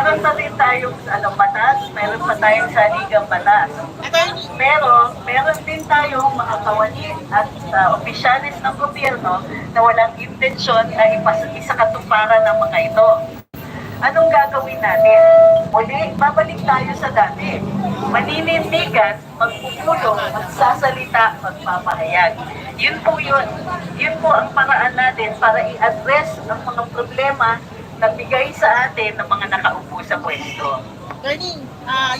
meron pa rin tayong batas, meron pa tayong saligang batas. Pero meron din tayong mga kawani at opisyalis ng gobyerno na walang intensyon na isakatuparan ng mga ito. Anong gagawin natin? Muli, babalik tayo sa dati. Maninindigan, magpupulong, magsasalita, magpapahayag. Yun po yun. Yun po ang paraan natin para i-address ang mga problema na bigay sa atin ng mga nakaupo sa pwesto. Attorney,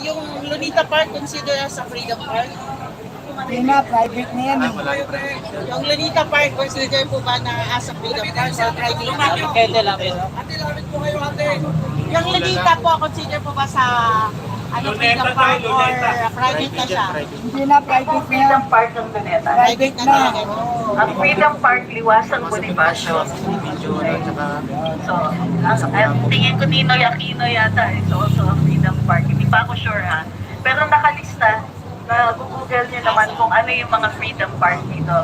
yung Lunita Park consider as a freedom park? Hindi na, private na yan. Yung Lunita Park consider po ba na as a freedom park sa private park? Kete lang yun. Yung Lunita po, consider po ba sa freedom park or private na siya? Hindi na, private na yan. Freedom Park ng Luneta. Private na talaga. Ang Freedom Park, Liwasang Bonifacio. So, ang tingin ko Ninoy Aquino yata is also a Freedom Park. Hindi pa ako sure ha. Pero nakalista, na Google nyo naman kung ano yung mga Freedom Park dito.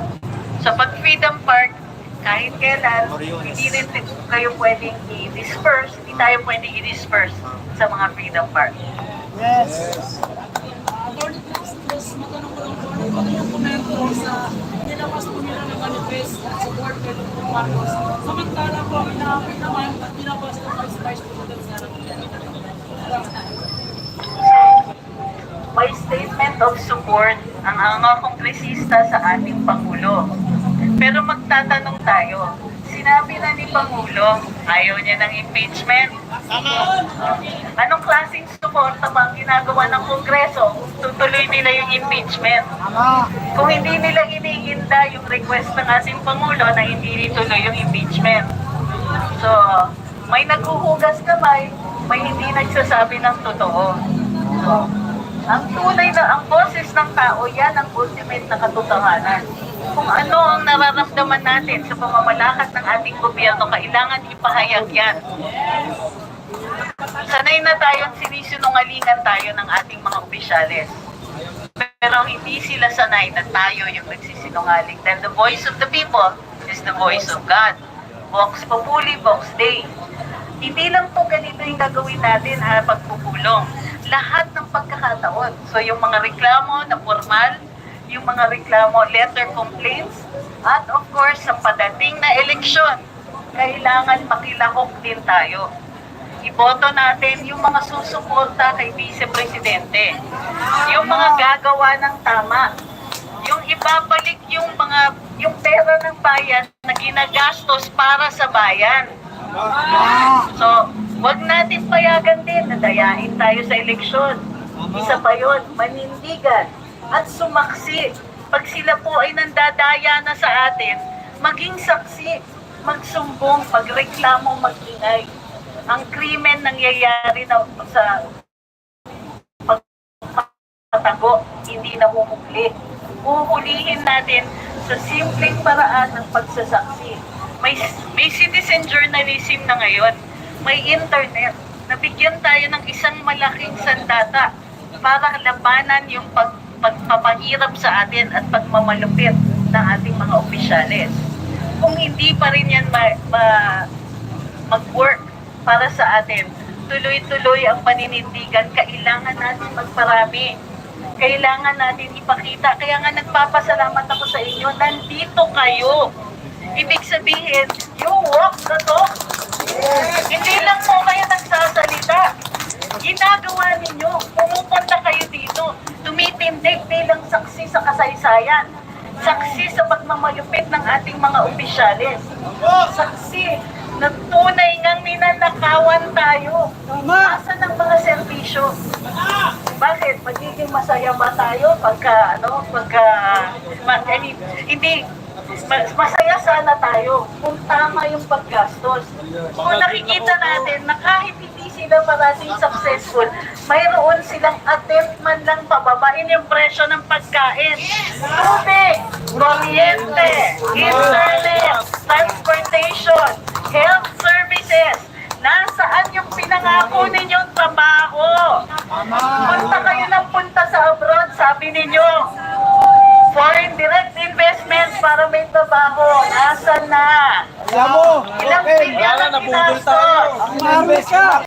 So pag Freedom Park, kahit kailan, hindi rin kayo pwedeng i-disperse, hindi tayo pwedeng i-disperse sa mga Freedom Park. Yes. Attorney Plus, matanong ko lang po, ano yung komento sa nilabas po nila ng manifest at support kay Dr. Marcos. Samantala po, inaapit naman at binabas ng Vice President Sara Duterte. May statement of support ang mga kongresista sa ating Pangulo. Pero magtatanong tayo, sinabi na ni Pangulo, ayaw niya ng impeachment. Anong klaseng suporta ba ang ginagawa ng Kongreso kung tutuloy nila yung impeachment? Kung hindi nila iniinda yung request ng ating Pangulo na hindi ituloy yung impeachment. So, may naghuhugas kamay, may hindi nagsasabi ng totoo. So, ang tunay na, ang boses ng tao, yan ang ultimate na katotohanan. Kung ano ang nararamdaman natin sa pamamalakad ng ating gobyerno, kailangan ipahayag yan. Sanay na tayong sinisinungalingan tayo ng ating mga opisyales. Pero hindi sila sanay na tayo yung nagsisinungaling. Then the voice of the people is the voice of God. Vox Populi, Vox Dei. Hindi lang po ganito yung gagawin natin pagpupulong. Lahat ng pagkakataon. So yung mga reklamo na formal, yung mga reklamo, letter complaints, at of course, sa padating na eleksyon, kailangan makilahok din tayo. Iboto natin yung mga susuporta kay Vice Presidente, yung mga gagawa ng tama, yung ibabalik yung pera ng bayan na ginagastos para sa bayan. So, wag natin payagan din na dayain tayo sa eleksyon. Isa pa yun, manindigan at sumaksi. Pag sila po ay nandadaya na sa atin, maging saksi, magsumbong, magreklamo, magingay. Ang krimen nangyayari na sa pagpatago, hindi na humukli. Uhulihin natin sa simpleng paraan ng pagsasaksi. May citizen journalism na ngayon. May internet. Nabigyan tayo ng isang malaking sandata para labanan yung pagpapahirap sa atin at pagmamalupit ng ating mga opisyales. Kung hindi pa rin yan mag-work para sa atin, tuloy-tuloy ang paninindigan, kailangan natin magparami. Kailangan natin ipakita. Kaya nga nagpapasalamat ako sa inyo. Nandito kayo. Ibig sabihin, you walk the talk. Hindi lang po kayo nagsasalita. Ginagawa ninyo. Pumupunta kayo dito. Tumitindig bilang saksi sa kasaysayan. Saksi sa pagmamalupit ng ating mga opisyalis. Saksi na tunay ngang ninanakawan tayo. Asan ang mga serbisyo? Bakit? Magiging masaya ba tayo hindi, masaya sana tayo kung tama yung paggastos. Kung nakikita natin na kahit hindi sila parating successful, mayroon silang attempt man lang pababain yung presyo ng pagkain. Tubig, kuryente, internet, transportation, health services. Nasaan yung pinangako ninyong trabaho? Punta kayo ng punta sa abroad, sabi ninyo. Foreign direct investments para may trabaho. Nasaan na? Alam mo, Ilang bilyan ang ginastos? ang marami ka.